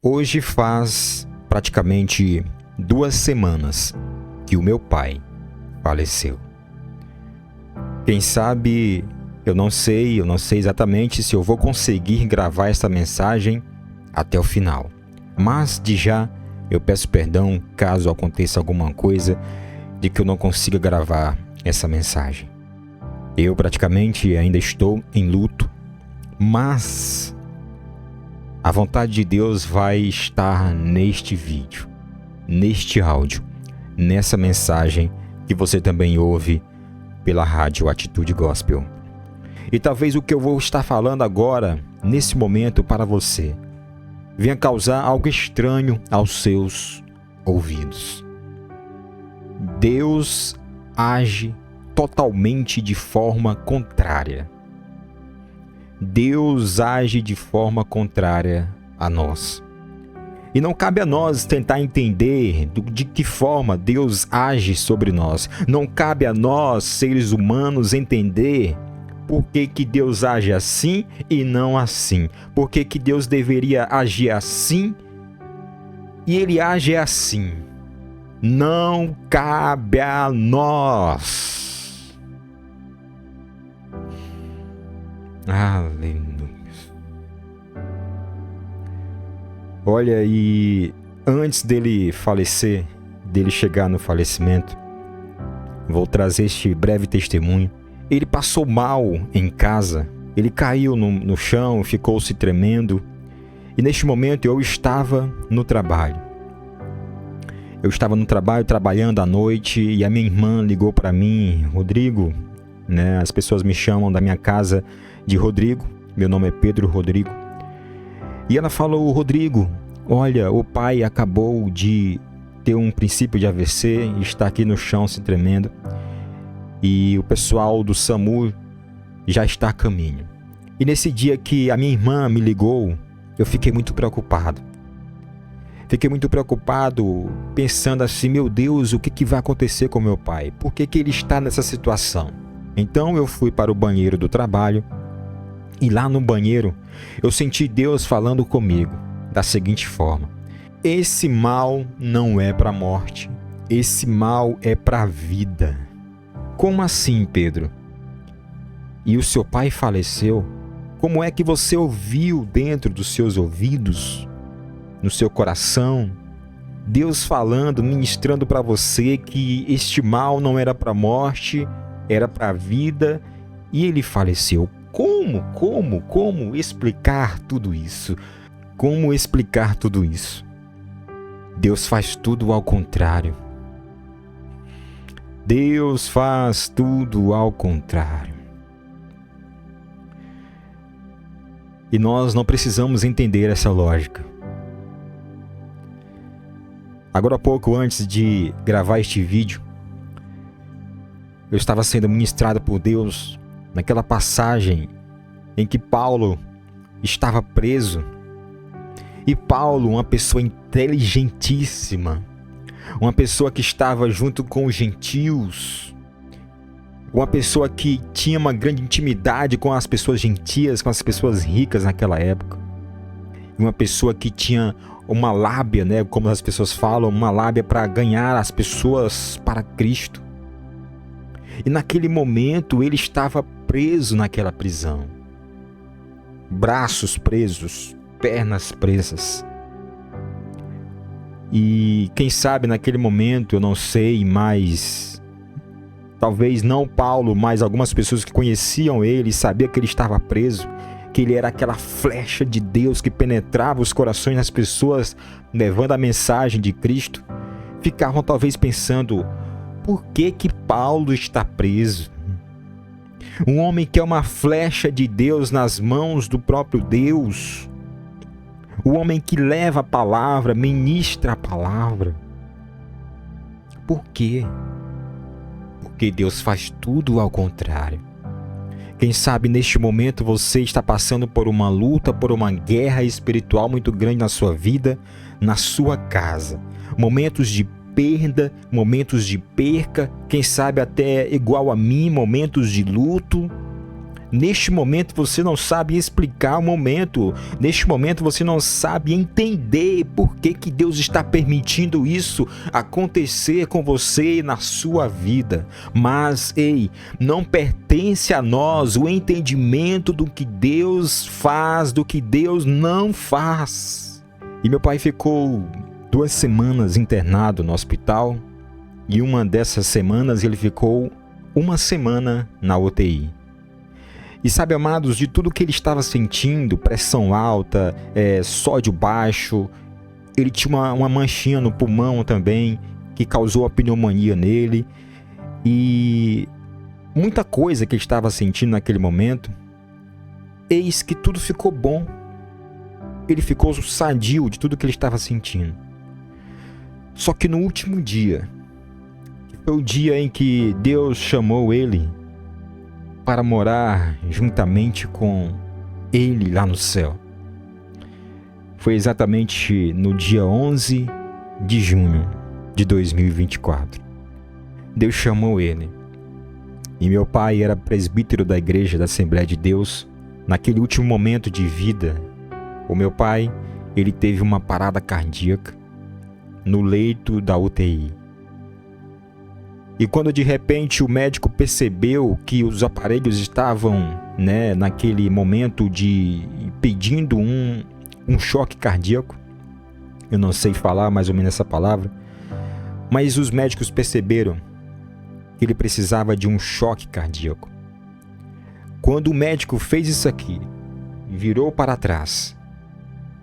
Hoje faz praticamente 2 semanas que o meu pai faleceu. Quem sabe, eu não sei exatamente se eu vou conseguir gravar essa mensagem até o final. Mas de já eu peço perdão caso aconteça alguma coisa de que eu não consiga gravar essa mensagem. Eu praticamente ainda estou em luto, mas a vontade de Deus vai estar neste vídeo, neste áudio, nessa mensagem que você também ouve pela rádio Atitude Gospel. E talvez o que eu vou estar falando agora, nesse momento para você, venha causar algo estranho aos seus ouvidos. Deus age totalmente de forma contrária. Deus age de forma contrária a nós. E não cabe a nós tentar entender de que forma Deus age sobre nós. Não cabe a nós, seres humanos, entender por que Deus age assim e não assim. Por que Deus deveria agir assim e Ele age assim. Não cabe a nós. Aleluia. Olha, e antes dele falecer, dele chegar no falecimento, vou trazer este breve testemunho. Ele passou mal em casa, ele caiu no chão, ficou se tremendo. E neste momento eu estava no trabalho. Eu estava no trabalho, trabalhando à noite, e a minha irmã ligou para mim, Rodrigo, né? As pessoas me chamam da minha casa de Rodrigo, meu nome é Pedro Rodrigo. E ela falou: Rodrigo, olha, o pai acabou de ter um princípio de AVC e está aqui no chão se tremendo. E o pessoal do SAMU já está a caminho. E nesse dia que a minha irmã me ligou, eu fiquei muito preocupado. Fiquei muito preocupado, pensando assim: meu Deus, o que vai acontecer com meu pai? Por que ele está nessa situação? Então eu fui para o banheiro do trabalho. E lá no banheiro, eu senti Deus falando comigo da seguinte forma: esse mal não é para a morte, esse mal é para a vida. Como assim, Pedro? E o seu pai faleceu? Como é que você ouviu dentro dos seus ouvidos, no seu coração, Deus falando, ministrando para você que este mal não era para a morte, era para a vida, e ele faleceu? Como explicar tudo isso? Como explicar tudo isso? Deus faz tudo ao contrário. Deus faz tudo ao contrário. E nós não precisamos entender essa lógica. Agora há pouco, antes de gravar este vídeo, eu estava sendo ministrado por Deus naquela passagem em que Paulo estava preso. E Paulo, uma pessoa inteligentíssima, uma pessoa que estava junto com os gentios, uma pessoa que tinha uma grande intimidade com as pessoas gentias, com as pessoas ricas naquela época, uma pessoa que tinha uma lábia, né, como as pessoas falam, uma lábia para ganhar as pessoas para Cristo. E naquele momento ele estava preso naquela prisão. Braços presos, pernas presas. E quem sabe naquele momento, eu não sei, mas talvez não Paulo, mas algumas pessoas que conheciam ele, sabiam que ele estava preso, que ele era aquela flecha de Deus que penetrava os corações das pessoas, levando a mensagem de Cristo, ficavam talvez pensando: por que Paulo está preso? Um homem que é uma flecha de Deus nas mãos do próprio Deus. O homem que leva a palavra, ministra a palavra. Por quê? Porque Deus faz tudo ao contrário. Quem sabe neste momento você está passando por uma luta, por uma guerra espiritual muito grande na sua vida, na sua casa. Momentos de perda, momentos de perca, quem sabe até igual a mim, momentos de luto, Neste momento você não sabe explicar o momento. Neste momento você não sabe entender por que Deus está permitindo isso acontecer com você e na sua vida. Mas, ei, não pertence a nós o entendimento do que Deus faz, do que Deus não faz. E meu pai ficou 2 semanas internado no hospital. E uma dessas semanas ele ficou 1 semana na UTI. E sabe, amados, de tudo que ele estava sentindo, pressão alta, sódio baixo, ele tinha uma manchinha no pulmão também, que causou a pneumonia nele. E muita coisa que ele estava sentindo naquele momento, eis que tudo ficou bom. Ele ficou sadio de tudo que ele estava sentindo. Só que no último dia, que foi o dia em que Deus chamou ele para morar juntamente com ele lá no céu. Foi exatamente no dia 11 de junho de 2024. Deus chamou ele. E meu pai era presbítero da igreja da Assembleia de Deus. Naquele último momento de vida, o meu pai, ele teve uma parada cardíaca no leito da UTI. E quando de repente o médico percebeu que os aparelhos estavam, naquele momento pedindo um choque cardíaco, eu não sei falar mais ou menos essa palavra, mas os médicos perceberam que ele precisava de um choque cardíaco. Quando o médico fez isso aqui, virou para trás,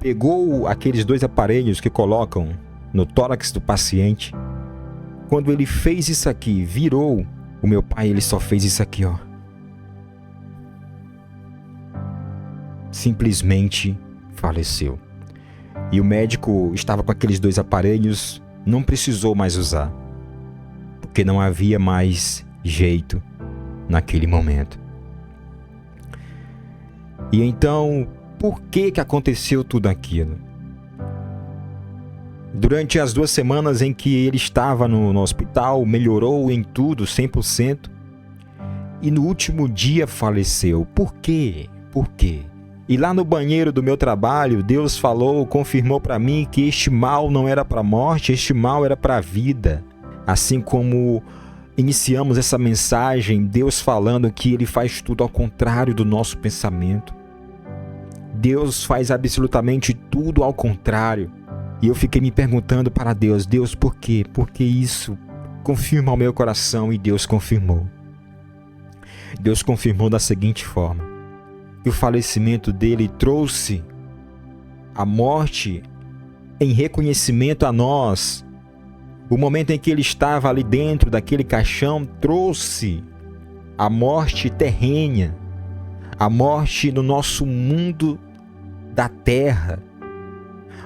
pegou aqueles 2 aparelhos que colocam no tórax do paciente. Quando ele fez isso aqui, virou, o meu pai, ele só fez isso aqui, ó. Simplesmente faleceu. E o médico estava com aqueles 2 aparelhos, não precisou mais usar, porque não havia mais jeito naquele momento. E então, por que aconteceu tudo aquilo? Durante as 2 semanas em que ele estava no hospital, melhorou em tudo, 100%. E no último dia faleceu. Por quê? Por quê? E lá no banheiro do meu trabalho, Deus falou, confirmou para mim que este mal não era para a morte, este mal era para a vida. Assim como iniciamos essa mensagem, Deus falando que Ele faz tudo ao contrário do nosso pensamento. Deus faz absolutamente tudo ao contrário. E eu fiquei me perguntando para Deus, por quê? Por que isso? Confirma ao meu coração, e Deus confirmou. Deus confirmou da seguinte forma, que o falecimento dele trouxe a morte em reconhecimento a nós. O momento em que ele estava ali dentro daquele caixão trouxe a morte terrena, a morte no nosso mundo da terra.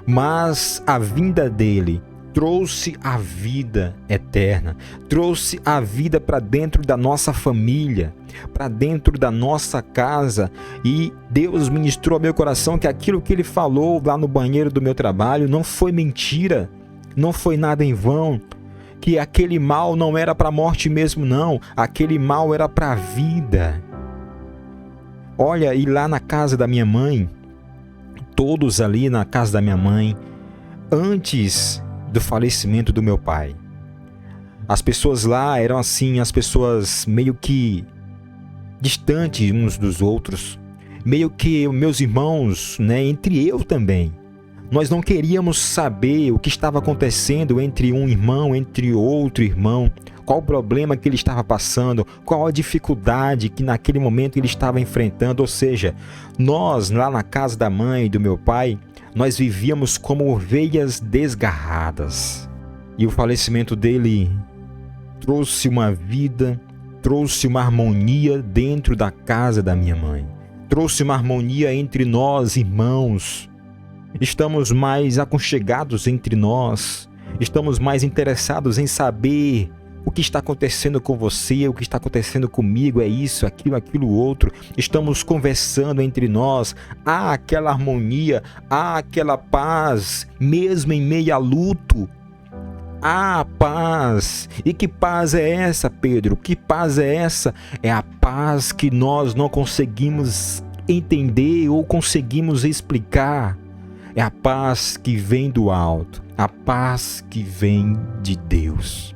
Mas a vinda dele trouxe a vida eterna, trouxe a vida para dentro da nossa família, para dentro da nossa casa. E Deus ministrou ao meu coração que aquilo que ele falou lá no banheiro do meu trabalho não foi mentira, não foi nada em vão, que aquele mal não era para a morte mesmo não, aquele mal era para a vida. Olha, e lá na casa da minha mãe, todos ali na casa da minha mãe, antes do falecimento do meu pai, as pessoas lá eram assim, as pessoas meio que distantes uns dos outros, meio que meus irmãos, entre eu também. Nós não queríamos saber o que estava acontecendo entre um irmão, entre outro irmão, qual o problema que ele estava passando, qual a dificuldade que naquele momento ele estava enfrentando. Ou seja, nós lá na casa da mãe do meu pai, nós vivíamos como ovelhas desgarradas. E o falecimento dele trouxe uma vida, trouxe uma harmonia dentro da casa da minha mãe, trouxe uma harmonia entre nós, irmãos. Estamos mais aconchegados entre nós, estamos mais interessados em saber o que está acontecendo com você, o que está acontecendo comigo, é isso, aquilo outro. Estamos conversando entre nós, há aquela harmonia, há aquela paz, mesmo em meio a luto. há paz. E que paz é essa, Pedro? Que paz é essa? É a paz que nós não conseguimos entender ou conseguimos explicar. É a paz que vem do alto, a paz que vem de Deus.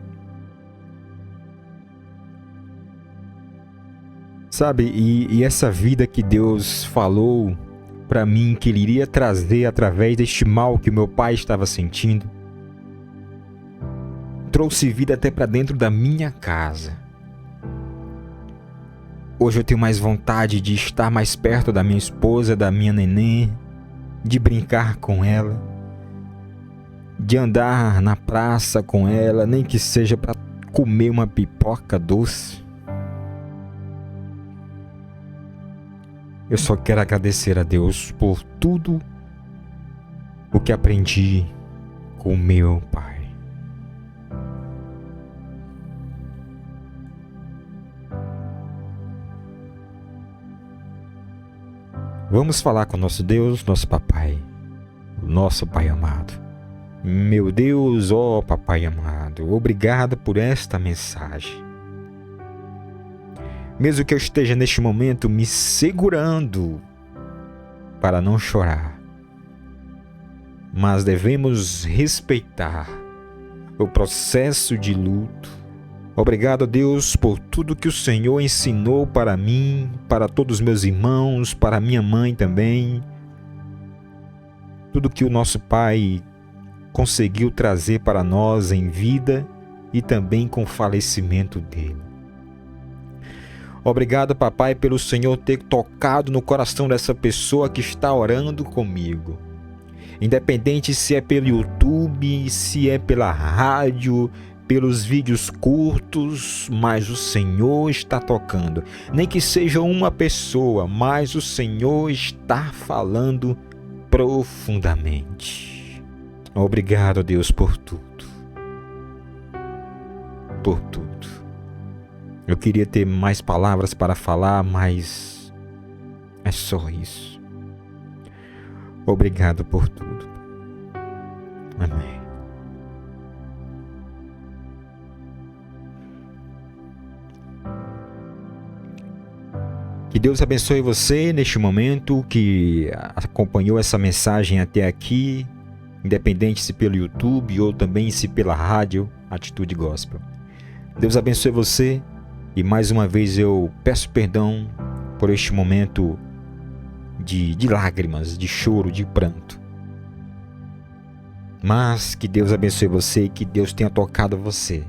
Sabe, e essa vida que Deus falou para mim que Ele iria trazer através deste mal que o meu pai estava sentindo, trouxe vida até para dentro da minha casa. Hoje eu tenho mais vontade de estar mais perto da minha esposa, da minha neném, de brincar com ela, de andar na praça com ela, nem que seja para comer uma pipoca doce. Eu só quero agradecer a Deus por tudo o que aprendi com o meu pai. Vamos falar com nosso Deus, nosso papai, o nosso pai amado. Meu Deus, ó papai amado, obrigado por esta mensagem. Mesmo que eu esteja neste momento me segurando para não chorar, mas devemos respeitar o processo de luto. Obrigado, Deus, por tudo que o Senhor ensinou para mim, para todos os meus irmãos, para minha mãe também. Tudo que o nosso Pai conseguiu trazer para nós em vida e também com o falecimento dele. Obrigado, papai, pelo Senhor ter tocado no coração dessa pessoa que está orando comigo. Independente se é pelo YouTube, se é pela rádio, pelos vídeos curtos, mas o Senhor está tocando. Nem que seja uma pessoa, mas o Senhor está falando profundamente. Obrigado, Deus, por tudo. Por tudo. Eu queria ter mais palavras para falar, mas é só isso. Obrigado por tudo. Amém. Que Deus abençoe você neste momento que acompanhou essa mensagem até aqui, independente se pelo YouTube ou também se pela rádio Atitude Gospel. Deus abençoe você. E mais uma vez eu peço perdão por este momento de lágrimas, de choro, de pranto. Mas que Deus abençoe você e que Deus tenha tocado você.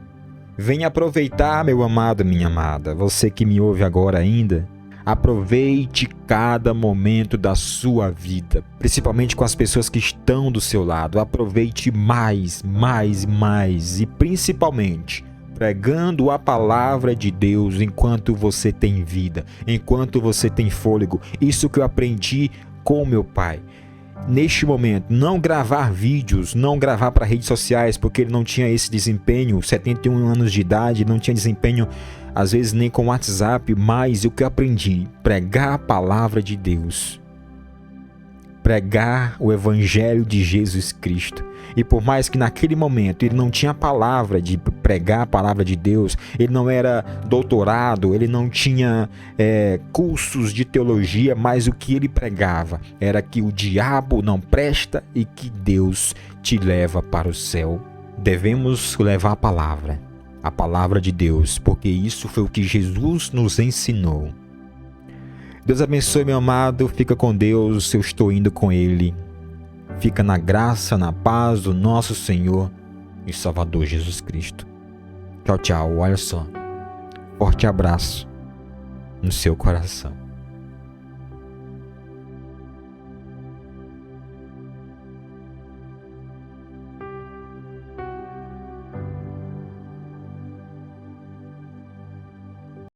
Venha aproveitar, meu amado, minha amada, você que me ouve agora ainda. Aproveite cada momento da sua vida, principalmente com as pessoas que estão do seu lado. Aproveite mais e principalmente pregando a palavra de Deus enquanto você tem vida, enquanto você tem fôlego. Isso que eu aprendi com meu pai. Neste momento, não gravar vídeos, não gravar para redes sociais, porque ele não tinha esse desempenho, 71 anos de idade, não tinha desempenho às vezes nem com WhatsApp, mas o que eu aprendi, pregar a palavra de Deus, pregar o evangelho de Jesus Cristo. E por mais que naquele momento ele não tinha a palavra de pregar a palavra de Deus, ele não era doutorado, ele não tinha cursos de teologia, mas o que ele pregava era que o diabo não presta e que Deus te leva para o céu. Devemos levar a palavra de Deus, porque isso foi o que Jesus nos ensinou. Deus abençoe, meu amado, fica com Deus, eu estou indo com Ele. Fica na graça, na paz do nosso Senhor e Salvador Jesus Cristo. Tchau, tchau, olha só. Forte abraço no seu coração.